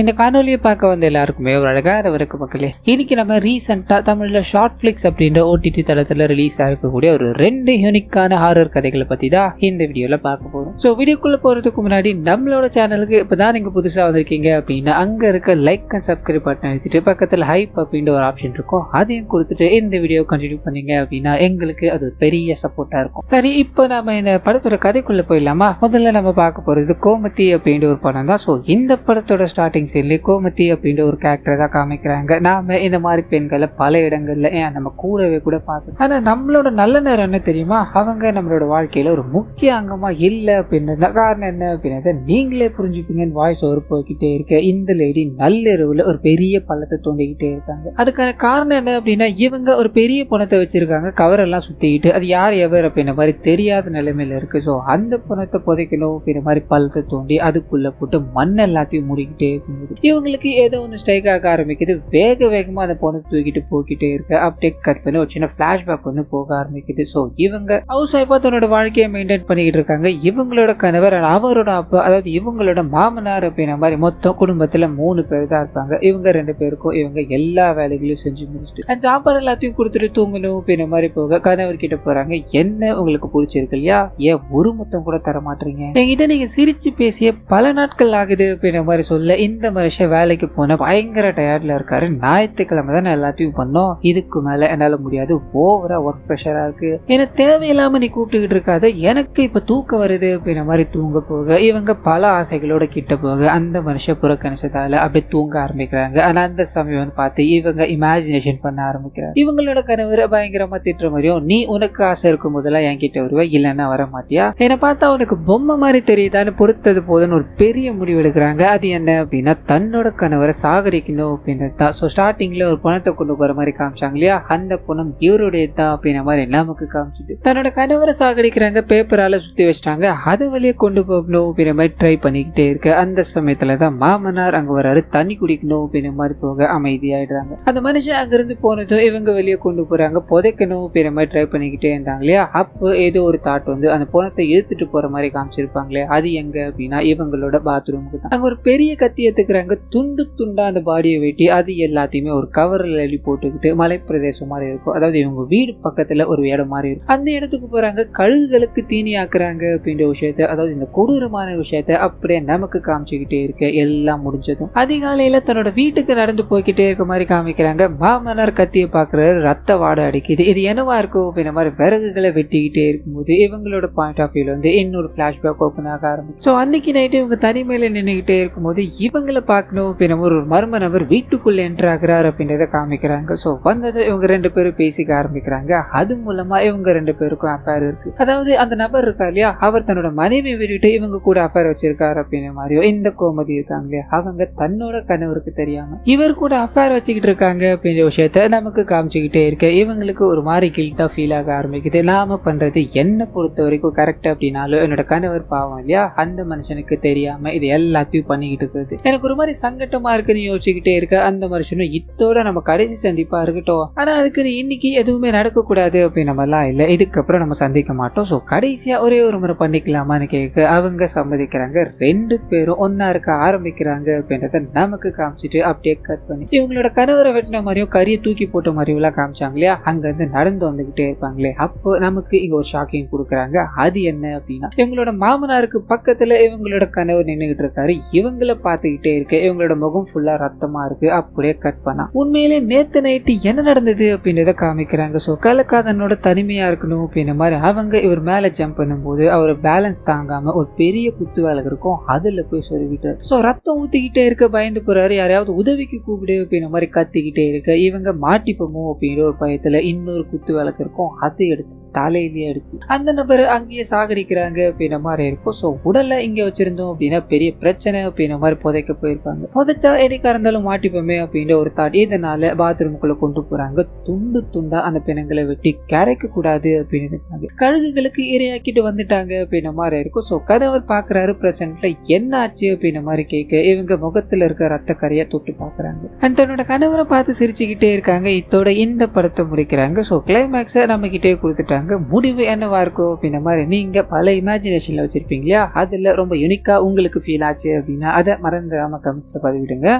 இந்த காணொலியை பார்க்க வந்த எல்லாருக்குமே ஒரு அழகான வரக்கு மக்களே. இன்னைக்கு நம்ம ரீசெண்டா தமிழ்ல ஷார்ட் பிளிக்ஸ் அப்படின்ற ஓடிடி தளத்துல ரிலீஸ் ஆகக்கூடிய ஒரு 2 யூனிக்கான ஹாரர் கதைகளை பத்தி தான் இந்த வீடியோல பார்க்க போறோம். ஸோ வீடியோக்குள்ள போறதுக்கு முன்னாடி நம்மளோட சேனலுக்கு இப்பதான் நீங்க புதுசா வந்திருக்கீங்க அப்படின்னா அங்க இருக்க லைக் அண்ட் சப்ஸ்கிரைப் பட்டன் அழுத்திட்டு பக்கத்துல ஹைப் அப்படின்ற ஒரு ஆப்ஷன் இருக்கும், அதையும் கொடுத்துட்டு இந்த வீடியோ கண்டினியூ பண்ணீங்க அப்படின்னா எங்களுக்கு அது பெரிய சப்போர்ட்டா இருக்கும். சரி, இப்போ நம்ம இந்த படத்தோட கதைக்குள்ள போயிடலாமா? முதல்ல நம்ம பார்க்க போறது கோமதி அப்படின்ற ஒரு படம் தான். ஸோ இந்த படத்தோட ஸ்டார்டிங் கோமதி அப்படின்ற ஒரு கேரக்டர் தான் காமிக்கிறாங்க. நாம இந்த மாதிரி பெண்களை பல இடங்கள்ல நம்ம கூடவே கூட பார்த்தோம். ஆனா நம்மளோட நல்ல நேரம் என்ன தெரியுமா, அவங்க நம்மளோட வாழ்க்கையில ஒரு முக்கிய அங்கமா இல்ல அப்படின்னு. காரணம் என்ன அப்படின்னா நீங்களே புரிஞ்சுப்பீங்கன்னு வாய்ஸ் ஓவர் போய்கிட்டே இருக்க இந்த லேடி நள்ளிரவுல ஒரு பெரிய பள்ளத்தை தோண்டிக்கிட்டே இருக்காங்க. அதுக்கான காரணம் என்ன அப்படின்னா இவங்க ஒரு பெரிய பணத்தை வச்சிருக்காங்க, கவர் எல்லாம் சுத்திக்கிட்டு அது யார் எவர் அப்படின்ற மாதிரி தெரியாத நிலைமையில இருக்கு. ஸோ அந்த பணத்தை புதைக்கணும் அப்படின்ற மாதிரி பள்ளத்தை தோண்டி அதுக்குள்ள போட்டு மண் எல்லாத்தையும் மூடிக்கிட்டே இருக்கும். இவங்களுக்கு ஏதோ ஒன்று ஸ்ட்ரைக் ஆக ஆரம்பிக்குது. வேகமா அந்த பொண்ணை தூக்கிட்டு போய்கிட்டே இருக்க அப்படியே கட் பண்ணி ஒரு சின்ன பிளாஷ்பேக் வந்து போக ஆரம்பிக்குது. ஸோ இவங்க ஹவுஸ் ஒய்ஃபா தன்னோட வாழ்க்கையை மெயின்டைன் பண்ணிக்கிட்டு இருக்காங்க. இவங்களோட கணவர் அவரோட அப்பா, அதாவது இவங்களோட மாமனார் அப்படின்ற மாதிரி மொத்தம் குடும்பத்துல 3 பேர் தான் இருப்பாங்க. இவங்க 2 பேருக்கும் இவங்க எல்லா வேலைகளையும் செஞ்சு முடிச்சுட்டு சாப்பாடு எல்லாத்தையும் கொடுத்துட்டு தூங்கணும் அப்படின்ற மாதிரி போக கணவர் கிட்ட போறாங்க. என்ன உங்களுக்கு பிடிச்சிருக்கு இல்லையா, ஏன் ஒரு மொத்தம் கூட தர மாட்டீங்க, என்கிட்ட நீங்க சிரிச்சு பேசிய பல நாட்கள் ஆகுது அப்படின்ற மாதிரி சொல்ல இந்த மனுஷன் வேலைக்கு போன பயங்கர டயர்ட்ல இருக்காரு. ஞாயிற்றுக்கிழமை தான் எல்லாத்தையும் பண்ணோம், இதுக்கு மேல என்னால முடியாது, ஓவரா ஒர்க் ப்ரெஷரா இருக்கு, எனக்கு தேவையில்லாம நீ கூப்பிட்டுக்கிட்டு இருக்காத, எனக்கு இப்ப தூக்கம் வருது அப்படின்ற மாதிரி தூங்க போக இவங்க பல ஆசைகளோட கிட்ட போக அந்த மனுஷன் புறக்கணிச்சதால அப்படியே தூங்க ஆரம்பிக்கிறாங்க. ஆனா அந்த சமயம் பார்த்து இவங்க இமேஜினேஷன் பண்ண ஆரம்பிக்கிறாங்க. இவங்களோட கணவர் பயங்கரமா திட்டுற மாதிரியும், நீ உனக்கு ஆசை இருக்கும் போதெல்லாம் என்கிட்ட வருவ, இல்லைன்னா வர மாட்டியா, என்னை பார்த்தா உனக்கு பொம்மை மாதிரி தெரியுதான்னு பொறுத்தது போதுன்னு ஒரு பெரிய முடிவு எடுக்கிறாங்க. அது என்ன அப்படின்னா தன்னோட கணவரை சாகரிக்கணும் அப்படின்றது தான். ஸோ ஸ்டார்டிங்ல ஒரு பணத்தை கொண்டு போற மாதிரி காமிச்சாங்க இல்லையா, அந்த பணம் இவருடைய தான் அப்படின்ற மாதிரி நமக்கு காமிச்சிட்டு தன்னோட கணவரை சாகடிக்கிறாங்க. பேப்பரால சுத்தி வச்சிட்டாங்க, அதை வழியே கொண்டு போகணும் அப்படின்ற மாதிரி ட்ரை பண்ணிக்கிட்டே இருக்க அந்த சமயத்துல தான் மாமனார் அங்க வராரு. தண்ணி குடிக்கணும் அப்படின்ற மாதிரி போக அமைதியாயிடுறாங்க. அந்த மனுஷன் அங்கிருந்து போனதும் இவங்க வெளியே கொண்டு போறாங்க. புதைக்கணும் அப்படின்ற மாதிரி ட்ரை பண்ணிக்கிட்டே இருந்தாங்க இல்லையா, அப்போ ஏதோ ஒரு தாட் வந்து அந்த பணத்தை இழுத்துட்டு போற மாதிரி காமிச்சிருப்பாங்களே, அது எங்க அப்படின்னா இவங்களோட பாத்ரூமுக்கு தான். அங்க ஒரு பெரிய கத்தி எடுத்துக்கிறாங்க, துண்டு துண்டா அந்த பாடியை வெட்டி அது எல்லாத்தையுமே ஒரு கவர்ல எழுதி போட்டுக்கிட்டு மலை பிரதேசம் மாதிரி இருக்கும், அதாவது இவங்க வீடு பக்கத்துல ஒரு இடம் மாதிரி இருக்கும், அந்த இடத்துக்கு போறாங்க. கழுகுகளுக்கு தீனி ஆக்குறாங்க அப்படின்ற விஷயத்த, அதாவது இந்த கொடூரமான விஷயத்த அப்படியே நமக்கு காமிச்சுக்கிட்டே இருக்க எல்லாம் முடிஞ்சதும் அதிகாலையில தன்னோட வீட்டுக்கு நடந்து போய்கிட்டே இருக்க மாதிரி காமிக்கிறாங்க. மாமனார் கத்தியை பாக்குறாரு, ரத்த வாடை அடிக்குது, இது என்னவா இருக்கும் அப்படின்ற மாதிரி விறகுகளை வெட்டிக்கிட்டே இருக்கும்போது இவங்களோட பாயிண்ட் ஆஃப் வியூல வந்து இன்னொரு பிளாஷ்பேக் ஓப்பன் ஆக ஆரம்பிச்சு. ஸோ அன்னைக்கு நைட்டு இவங்க தனிமையில நின்றுகிட்டே இருக்கும்போது இவங்களை பார்க்கணும் அப்படின்ற ஒரு மர்ம நபர் வீட்டுக்குள்ள என்டர் ஆகிறார் அப்படின்றத காமிக்கிறாங்க. ஸோ வந்தது இவங்க 2 பேரும் பேசிக்க ஆரம்பிக்கிறாங்க. அது மூலமா இவங்க 2 பேருக்கும் அஃபேர் இருக்கு, அதாவது அந்த நபர் இருக்கா இல்லையா, அவர் தன்னோட மனைவி விட்டுட்டு இவங்க கூட அஃபேர் வச்சிருக்காரு அப்படின்ற மாதிரியோ இந்த கோமதி இருக்காங்க இல்லையா, அவங்க தன்னோட கணவருக்கு தெரியாம இவர் கூட அஃபேர் வச்சுக்கிட்டு இருக்காங்க அப்படின்ற விஷயத்த நமக்கு காமிச்சுக்கிட்டே இருக்க இவங்களுக்கு ஒரு மாதிரி கில்ட்டா ஃபீல் ஆக ஆரம்பிக்குது. நாம பண்றது என்ன பொறுத்த வரைக்கும் கரெக்ட் அப்படின்னாலும் என்னோட கணவர் பாவம் இல்லையா, அந்த மனுஷனுக்கு தெரியாம இது எல்லாத்தையும் பண்ணிக்கிட்டு இருக்கிறது எனக்கு ஒரு மாதிரி சங்கட்டமா இருக்குன்னு யோசிச்சுக்கிட்டே இருக்க அந்த மனுஷனும் இத்தோட நம்ம கடைசி சந்திப்பா இருக்கட்டும், ஆனா அதுக்கு இன்னைக்கு எதுவுமே நடக்க கூடாது அப்படின்னு நம்மலாம் இல்லை, இதுக்கப்புறம் நம்ம சந்திக்க மாட்டோம், ஸோ கடைசியா ஒரே ஒரு முறை பண்ணிக்கலாமான்னு கேட்க அவங்க சம்மதிக்கிறாங்க. 2 பேரும் ஒன்னா இருக்க ஆரம்பிக்கிறாங்க அப்படின்றத நமக்கு காமிச்சிட்டு அப்படியே கட் பண்ணி இவங்களோட கணவரை வெட்டின மாதிரியும் கறியை தூக்கி போட்ட மாதிரியும் எல்லாம் காமிச்சாங்க இல்லையா, அங்க இருந்து நடந்து வந்துகிட்டே இருப்பாங்களே, அப்போ நமக்கு இங்க ஒரு ஷாக்கிங் கொடுக்குறாங்க. அது என்ன அப்படின்னா இவங்களோட மாமனாருக்கு பக்கத்துல இவங்களோட கணவர் நின்றுகிட்டு இருக்காரு. இவங்களை பார்த்துக்கிட்டே இருக்க இவங்களோட முகம் ஃபுல்லா ரத்தமா இருக்கு. அப்படியே கட் பண்ணா உண்மையிலே நேத்து நைட்டு என்ன நடந்தது அப்படின்றத காமிக்கிறாங்க. ஸோ கலக்காதனோட தனிமையா இருக்கணும் அப்படின்ற மாதிரி அவங்க இவர் மேல ஜம்ப் பண்ணும்போது அவர் பேலன்ஸ் தாங்காம ஒரு பெரிய குத்து வேலை இருக்கும், அதுல போய் சொருவிட்டார். ஸோ ரத்தம் ஊத்திக்கிட்டே இருக்க பயந்து போறாரு. யாரையாவது உதவிக்கு கூப்பிடு அப்படின்ற மாதிரி கத்திக்கிட்டே இருக்க இவங்க மாட்டிப்போமோ அப்படின்ற ஒரு பயத்துல இன்னொரு குத்து விளக்கு இருக்கும், அதை எடுத்து தலையிலேயே அடிச்சு அந்த நபர் அங்கேயே சாகடிக்கிறாங்க அப்படின்ற மாதிரி இருக்கும். ஸோ உடலை இங்க வச்சிருந்தோம் அப்படின்னா பெரிய பிரச்சனை அப்படின்ற மாதிரி புதைக்க போயிருப்பாங்க. புதைச்சா எதுக்கா இருந்தாலும் மாட்டிப்போமே அப்படின்ற ஒரு தாட், இதனால பாத்ரூமுக்குள்ள கொண்டு போறாங்க. துண்டு துண்டா அந்த பிணங்களை வெட்டி கிடைக்க கூடாது அப்படின்னு கழுகுகளுக்கு இரையாக்கிட்டு வந்துட்டாங்க அப்படின்ற மாதிரி இருக்கும். ஸோ கணவர் பாக்குறாரு பிரசன்ட்ல என்ன ஆச்சு அப்படின்ற மாதிரி கேட்க இவங்க முகத்துல இருக்க ரத்த கரையை தொட்டு பாக்குறாங்க. அண்ட் தன்னோட கணவரை பார்த்து சிரிச்சுக்கிட்டே இருக்காங்க. இதோட இந்த படத்தை முடிக்கிறாங்க. ஸோ கிளைமேக்ஸை நம்ம கிட்டே கொடுத்துட்டாங்க. ஆரம்பிக்கிறாங்க. முடிவு என்னவா இருக்கும் அப்படின்ற மாதிரி நீங்க பல இமேஜினேஷன்ல வச்சிருப்பீங்க இல்லையா, அதுல ரொம்ப யூனிக்கா உங்களுக்கு ஃபீல் ஆச்சு அப்படின்னா அதை மறந்துடாம கமெண்ட்ஸ்ல பதிவிடுங்க.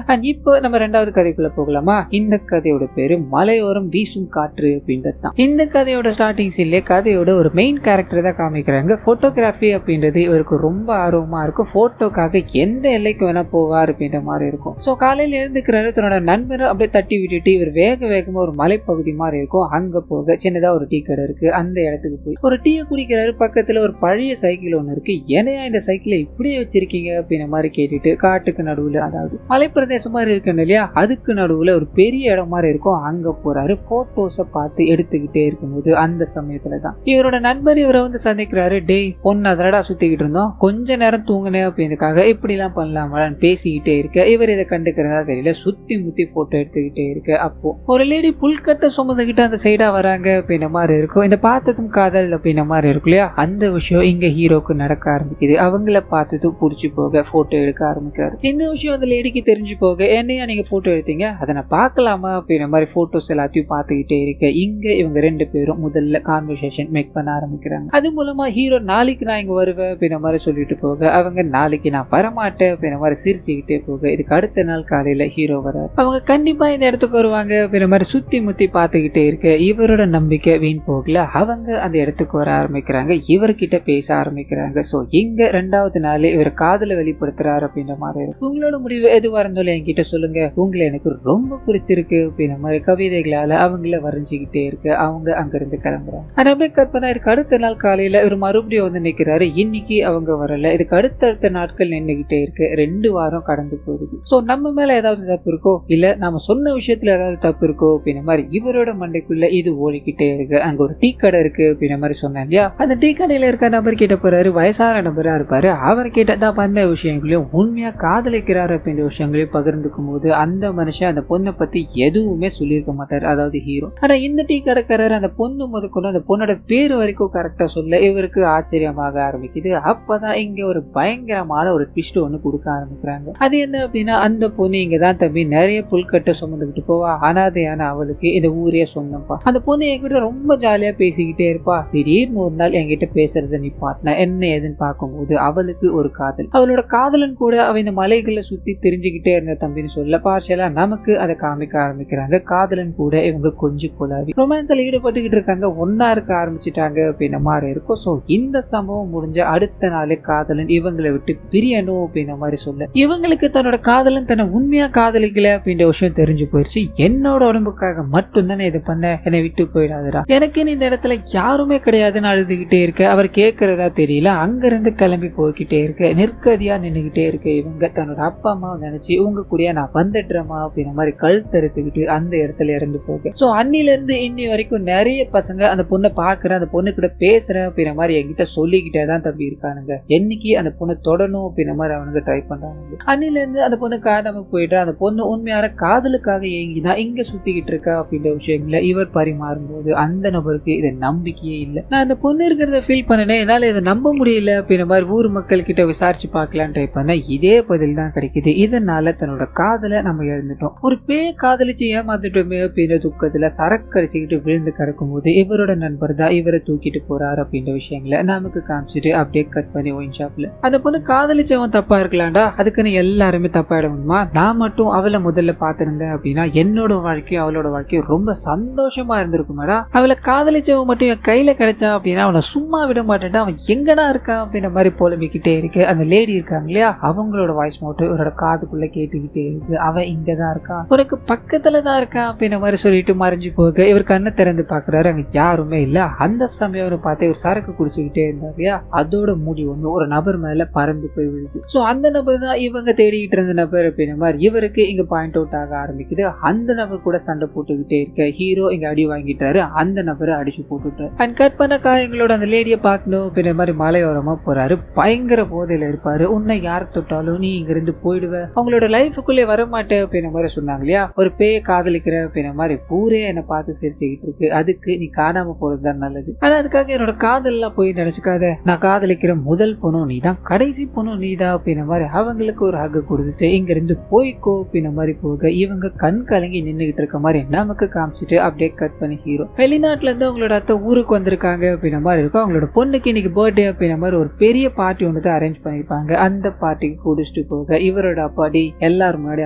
அண்ட் இப்போ நம்ம ரெண்டாவது கதைக்குள்ள போகலாமா? இந்த கதையோட பேரு மலையோரம் வீசும் காற்று அப்படின்றது தான். இந்த கதையோட ஸ்டார்டிங் சீன்ல கதையோட ஒரு மெயின் கேரக்டர் தான் காமிக்கிறாங்க. போட்டோகிராஃபி அப்படின்றது இவருக்கு ரொம்ப ஆர்வமா இருக்கும். போட்டோக்காக எந்த எல்லைக்கு வேணா போவார் அப்படின்ற மாதிரி இருக்கும். ஸோ காலையில எழுந்துக்கிறாரு, தன்னோட நண்பரை அப்படியே தட்டி விட்டுட்டு இவர் வேகமா ஒரு மலைப்பகுதி மாதிரி இருக்கும் அங்க போக சின்னதா ஒரு டீ கடை இருக்கு. அந்த இடத்துக்கு போய் ஒரு டீயை குடிக்கிறாரு. பக்கத்துல ஒரு பழைய சைக்கிள் ஒண்ணு இருக்கு. ஏனையா இந்த சைக்கிளை இப்படியே வச்சிருக்கீங்க அப்படின்ற மாதிரி கேட்டுட்டு காட்டுக்கு நடுவுல, அதாவது மலைப்பிரதேசம் மாதிரி இருக்கு இல்லையா, அதுக்கு நடுவுல ஒரு பெரிய இடம் மாதிரி இருக்கும். அங்க போறாரு. போட்டோஸை பார்த்து எடுத்துக்கிட்டே இருக்கும்போது அந்த சமயத்துலதான் இவரோட நண்பர் இவரை வந்து சந்திக்கிறாரு. டேய் பொண்ணு அதனடா சுத்திக்கிட்டு இருந்தோம், கொஞ்ச நேரம் தூங்கினேன் அப்படின்றதுக்காக இப்படி எல்லாம் பண்ணலாமான்னு பேசிக்கிட்டே இருக்க இவர் இதை கண்டுக்கிறதா தெரியல. சுத்தி முத்தி போட்டோ எடுத்துக்கிட்டே இருக்க அப்போ ஒரு லேடி புல்கட்டை சுமந்துகிட்டு அந்த சைடா வராங்க அப்படின்ற மாதிரி இருக்கும். இந்த பார்த்ததும் காதல் அப்படின்ற மாதிரி இருக்கும் இல்லையா, அந்த விஷயம் இங்க ஹீரோக்கு நடக்க ஆரம்பிக்குது. அவங்கள பார்த்ததும் புடிச்சு போக போட்டோ எடுக்க ஆரம்பிக்கிறாரு. இந்த விஷயம் அந்த லேடிக்கு தெரிஞ்சு போக, என்னையா நீங்க போட்டோ எடுத்தீங்க, அதை நான் பார்க்கலாமா அப்படின்ற மாதிரி போட்டோஸ் எல்லாத்தையும் பார்த்துக்கிட்டே இருக்க இங்க இவங்க ரெண்டு பேரும் முதல்ல கான்வர்சேஷன் மேக் பண்ண ஆரம்பிக்கிறாங்க. அது மூலமா ஹீரோ நாளைக்கு நான் இங்க வருவேன் அப்படின்ற மாதிரி சொல்லிட்டு போக, அவங்க நாளைக்கு நான் வரமாட்டேன் அப்படின்ற மாதிரி சிரிச்சுக்கிட்டே போக, இதுக்கு அடுத்த நாள் காலையில ஹீரோ வராரு. அவங்க கண்டிப்பா இந்த இடத்துக்கு வருவாங்க அப்படின்ற மாதிரி சுத்தி முத்தி பார்த்துக்கிட்டே இருக்க இவரோட நம்பிக்கை வீண் போகல. அவங்க அந்த இடத்துக்கு வர ஆரம்பிக்கிறாங்க. இவர்கிட்ட பேச ஆரம்பிக்கிறாங்க. சோ இங்க ரெண்டாவது நாள் இவர் காதல வெளிப்படுத்துறாரு அப்படின்ற மாதிரி இருக்கும். உங்களோட முடிவு எதுவா இருந்தாலும் என்கிட்ட சொல்லுங்க, உங்களை எனக்கு ரொம்ப பிடிச்சிருக்கு அப்படின்ற மாதிரி கவிதைகளால அவங்கள வரைஞ்சுக்கிட்டே இருக்கு. அவங்க அங்க இருந்து கிளம்புறாங்க. அப்படியே கற்பனை இதுக்கு அடுத்த நாள் காலையில இவர் மறுபடியும் வந்து நிக்கிறாரு. இன்னைக்கு அவங்க வரல. இதுக்கு அடுத்தடுத்த நாட்கள் நின்றுகிட்டே இருக்கு. 2 வாரம் கடந்து போகுது. சோ நம்ம மேல ஏதாவது தப்பு இருக்கோ, இல்ல நாம சொன்ன விஷயத்துல ஏதாவது தப்பு இருக்கோ அப்படின்ற மாதிரி இவரோட மண்டைக்குள்ள இது ஓடிக்கிட்டே இருக்கு. அங்க ஒரு டீ கடை இருக்கு அப்படின்ற மாதிரி சொன்னேன் இல்லையா, அந்த டீ கடையில இருக்க நபர் கிட்ட போறாரு. வயசான நபரா இருப்பாரு. அவர் கிட்ட தான் வந்த விஷயங்களையும் உண்மையா காதலிக்கிறாரு அப்படின்ற விஷயங்களையும் பகிர்ந்துக்கும் போது அந்த மனுஷன் அந்த பொண்ணை பத்தி எதுவுமே சொல்லியிருக்க மாட்டாரு, அதாவது ஹீரோ. ஆனா இந்த டீ கடைக்காரர் அந்த பொண்ணு முதற்கொண்டு அந்த பொண்ணோட பேரு வரைக்கும் கரெக்டா சொல்ல இவருக்கு ஆச்சரியமாக ஆரம்பிக்குது. அப்பதான் இங்க ஒரு பயங்கரமான ஒரு ட்விஸ்ட் ஒண்ணு கொடுக்க ஆரம்பிக்கிறாங்க. அது என்ன அப்படின்னா, அந்த பொண்ணு இங்கதான் தம்பி நிறைய புல்கட்டை சுமந்துக்கிட்டு போவா. அனாதையான அவளுக்கு இந்த ஊரே சொந்தம்ப்பா. அந்த பொண்ணு என்கிட்ட ரொம்ப ஜாலியா பேசிக்கிட்டே இருப்பா. திடீர்னு ஒரு நாள் என்கிட்ட பேசுறத நிப்பாட்டின என்ன ஏதுன்னு பார்க்கும்போது அவளுக்கு ஒரு காதல். அவளோட காதலன் கூட அவ இந்த மலைகளை சுத்தி தெரிஞ்சுக்கிட்டே இருந்த தம்பின்னு சொல்ல பார்ஷலா நமக்கு அதை காமிக்க ஆரம்பிக்கிறாங்க. காதலன் கூட இவங்க கொஞ்சம் கொலாவி ரொமான்ஸ்ல ஈடுபட்டுக்கிட்டு இருக்காங்க. ஒன்னா இருக்க ஆரம்பிச்சுட்டாங்க அப்படின்ற மாதிரி இருக்கும். சோ இந்த சம்பவம் முடிஞ்ச அடுத்த நாளே காதலன் இவங்களை விட்டு பிரியணும் அப்படின்ற மாதிரி சொல்ல இவங்களுக்கு தன்னோட காதலன் தன்னை உண்மையா காதலிக்கல அப்படின்ற விஷயம் தெரிஞ்சு போயிடுச்சு. என்னோட உடம்புக்காக மட்டும் தானே இது பண்ண, என்னை விட்டு போயிடாதுடா, எனக்கு இந்த இடத்துல யாருமே கிடையாதுன்னு அழுதுகிட்டே இருக்க. அவர் கேட்கறதா தெரியல. அங்கிருந்து கிளம்பி போய்கிட்டே இருக்க நிற்கதியா நின்றுகிட்டே இருக்க இவங்க தன்னோட அப்பா அம்மாவை நினைச்சு உங்க கூட நான் வந்துடுறேமா அப்படின்ற மாதிரி கழுத்தறுத்துக்கிட்டு அந்த இடத்துல இருந்து போக. சோ அன்னில இருந்து இன்னி வரைக்கும் நிறைய பசங்க அந்த பொண்ணை பாக்குறேன், அந்த பொண்ணு கூட பேசுறேன் அப்படின்ற மாதிரி என்கிட்ட சொல்லிக்கிட்டே தான் தம்பி இருக்கானுங்க. என்னைக்கு அந்த பொண்ணை தொடணும் அப்படின்ற மாதிரி அவனுக்கு ட்ரை பண்றாங்க. அன்னில இருந்து அந்த பொண்ணு காணாம போயிட்டு அந்த பொண்ணு உண்மையான காதலுக்காக ஏங்கிதான் இங்க சுத்திக்கிட்டு இருக்கா அப்படின்ற விஷயங்களை இவர் பரிமாறும் போது அந்த நபருக்கு இதை நம்பிக்கையே இல்லை. நான் அந்த பொண்ணு இருக்கிறத ஃபீல் பண்ணேன், என்னால இதை நம்ப முடியல அப்படின்ற மாதிரி ஊர் மக்கள் கிட்ட விசாரிச்சு பார்க்கலாம் ட்ரை பண்ண இதே பதில் தான் கிடைக்குது. இதனால தன்னோட காதலை நம்ம இழந்துட்டோம், ஒரு பேய காதலிச்சு ஏமாந்துட்டோமே அப்படின்ற துக்கத்துல சரக்கு அடிச்சுக்கிட்டு விழுந்து கிடக்கும் போது இவரோட நண்பர் தான் இவரை தூக்கிட்டு போறாரு அப்படின்ற விஷயங்களை நமக்கு காமிச்சிட்டு அப்படியே கட் பண்ணி ஒயின் ஷாப்ல அந்த பொண்ணு காதலிச்சவன் தப்பா இருக்கலாம்டா, அதுக்குன்னு எல்லாருமே தப்பாயிட முடியுமா, நான் மட்டும் அவளை முதல்ல பார்த்திருந்தேன் அப்படின்னா என்னோட வாழ்க்கையும் அவளோட வாழ்க்கையும் ரொம்ப சந்தோஷமா இருந்திருக்குமேடா, அவளை காதலிச்சவன் மட்டும் என் கையில கிடைச்சா அப்படின்னா அவனை சும்மா விட மாட்டேன்டா, அவன் எங்கடா இருக்கான் அப்படின்ற மாதிரி புலம்பிக்கிட்டே இருக்கு. அந்த லேடி இருக்காங்க இல்லையா, அவங்களோட வாய்ஸ் மட்டும் இவரோட காதுக்குள்ள கேட்டுக்கிட்டே இருக்கு. அவன் இங்கதான் இருக்கான், உனக்கு பக்கத்துல தான் இருக்கான் அப்படின்ற மாதிரி சொல்லிட்டு மறைஞ்சு போக இவர் கண்ணை திறந்து பாக்குறாரு. அங்க யாருமே இல்ல. அந்த சமயம் அவரை பார்த்து ஒரு சரக்கு குடிச்சுக்கிட்டே இருந்தார் இல்லையா, அதோட மூடி ஒண்ணு ஒரு நபர் மேல பறந்து போய் விழுது. சோ அந்த நபர் தான் இவங்க தேடிக்கிட்டு இருந்த நபர் அப்படின்ற மாதிரி இவருக்கு இங்க பாயிண்ட் அவுட் ஆக ஆரம்பிக்குது. அந்த நபர் கூட சண்டை போட்டுக்கிட்டே இருக்க ஹீரோ இங்க அடி வாங்கிட்டாரு. அந்த நபரை அடிச்சு போட்டுட்டாரு. அண்ட் கட் பண்ண காயங்களோட அந்த லேடியை பார்க்கணும் அப்படின்ற மாதிரி மலையோரமா போறாரு. பயங்கர போதையில இருப்பாரு. உன்னை யார் தொட்டாலும் நீ இங்க இருந்து போயிடுவ, அவங்களோட லைஃபுக்குள்ளே வரமாட்டேன் அப்படின்ற மாதிரி சொன்னாங்க இல்லையா, ஒரு பேய காதலிக்கிற அப்படின்ற மாதிரி ஊரே என்னை பார்த்து சிரிச்சுக்கிட்டு இருக்கு, அதுக்கு நீ காணாம போறதுதான் நல்லது. ஆனா அதுக்காக என்னோட காதல்லாம் போய் நினைச்சுக்காத, நான் காதலிக்கிற முதல் பொண்ணும் நீதான், கடைசி பொண்ணும் நீதான் அப்படின்ற மாதிரி அவங்களுக்கு ஒரு ஹக் கொடுத்துட்டு இங்க இருந்து போய்க்கோ அப்படின்ற மாதிரி போக இவங்க கண் கலங்கி நின்றுகிட்டு இருக்க மாதிரி நமக்கு காமிச்சிட்டு அப்படியே கட் பண்ணி ஹீரோ வெளிநாட்டுல இருந்து அவங்களோட அத்தை பார்க்க ஊருக்கு வந்திருக்காங்க அப்படின்ற மாதிரி இருக்கும். அவங்களோட பொண்ணுக்கு இன்னைக்கு பர்த்டே அப்படின்ற மாதிரி ஒரு பெரிய பார்ட்டி ஒன்று தான் அரேஞ்ச் பண்ணிருப்பாங்க. அந்த பார்ட்டிக்கு குடிச்சிட்டு போக இவரோட அப்பாடி எல்லாரும் முன்னாடி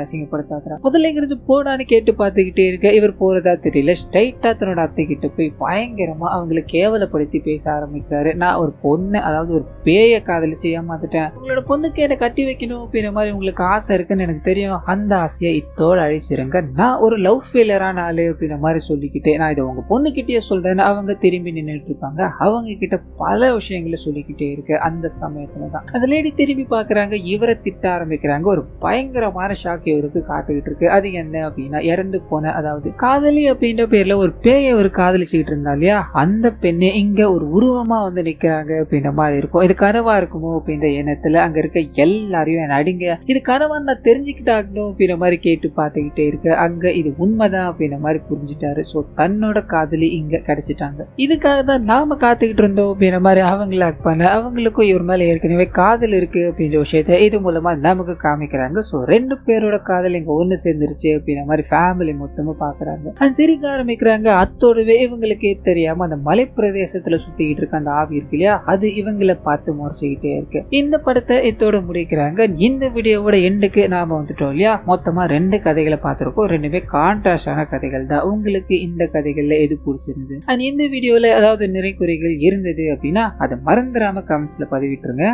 அசிங்கப்படுத்தாங்க. முதல்ல இங்கிருந்து போடான்னு கேட்டு பார்த்துக்கிட்டே இருக்க இவர் போறதா தெரியல. ஸ்ட்ரைட்டா தன்னோட அத்தை கிட்ட போய் பயங்கரமா அவங்களை கேவலப்படுத்தி பேச ஆரம்பிக்கிறாரு. நான் ஒரு பொண்ணு, அதாவது ஒரு பேய காதலிச்சு ஏமாத்துட்டேன், உங்களோட பொண்ணுக்கு என்ன கட்டி வைக்கணும் அப்படின்ற மாதிரி உங்களுக்கு ஆசை இருக்குன்னு எனக்கு தெரியும், அந்த ஆசையை இத்தோடு அழிச்சிருங்க, நான் ஒரு லவ் ஃபெயிலியரான ஆளு அப்படின்ற மாதிரி சொல்லிக்கிட்டே நான் இதை உங்க பொண்ணு கிட்டே சொல்றேன்னு அவங்க திரும்பி நின்றுட்டு இருப்பாங்க. அவங்க கிட்ட பல விஷயங்களை சொல்லிக்கிட்டே இருக்கு. அந்த சமயத்துலதான் அந்த லேடி திரும்பி பாக்குறாங்க, இவரை திட்ட ஆரம்பிக்கிறாங்க. ஒரு பயங்கரமான ஷாக் இவருக்கு காத்துக்கிட்டு இருக்கு. அது என்ன அப்படின்னா, இறந்து போன, அதாவது காதலி அப்படின்ற பேர்ல ஒரு பேயை ஒரு காதலிச்சுக்கிட்டு இருந்தா இல்லையா, அந்த பெண்ணே இங்க ஒரு உருவமா வந்து நிக்கிறாங்க அப்படின்ற மாதிரி இருக்கும். இது கனவா இருக்குமோ அப்படின்ற எண்ணத்துல அங்க இருக்க எல்லாரையும் என்ன அடிங்க, இது கனவான்னு நான் தெரிஞ்சுக்கிட்டாகணும் அப்படின்ற மாதிரி கேட்டு பார்த்துக்கிட்டே இருக்கு. அங்க இது உண்மைதான் அப்படின்ற மாதிரி புரிஞ்சுட்டாரு. ஸோ தன்னோட காதலி இங்க கிடைச்சிட்டாங்க. இதுக்காக தான் நாம காத்துக்கிட்டு இருந்தோம் அப்படின்ற மாதிரி அவங்கள ஆக்ட் பண்ண, அவங்களுக்கும் இவர் மேல ஏற்கனவே காதல் இருக்கு அப்படின்ற விஷயத்த இது மூலமா நமக்கு காமிக்கிறாங்க. ஸோ ரெண்டு பேரோட காதல் இங்க ஒண்ணு சேர்ந்துருச்சு அப்படின்ற மாதிரி ஃபேமிலி மொத்தமா பாக்குறாங்க. சிரிக்க ஆரம்பிக்கிறாங்க. அத்தோடவே இவங்களுக்கே தெரியாம அந்த மலை பிரதேசத்துல சுத்திக்கிட்டு இருக்க அந்த ஆவி இருக்கு இல்லையா, அது இவங்களை பார்த்து முறைச்சிக்கிட்டே இருக்கு. இந்த படத்தை இதோட முடிக்கிறாங்க. இந்த வீடியோவோட எண்டுக்கு நாம வந்துட்டோம் இல்லையா. மொத்தமா 2 கதைகளை பார்த்திருக்கோம். 2மே கான்ட்ராஸ்டான கதைகள் தான். உங்களுக்கு இந்த கதைகள்ல எது பிடிச்சிருந்தது அண்ட் இந்த வீடியோல ஏதாவது நிறை குறைகள் இருந்தது அப்படின்னா அதை மறந்துடாம கமெண்ட்ஸ்ல பதிவிட்டுருங்க.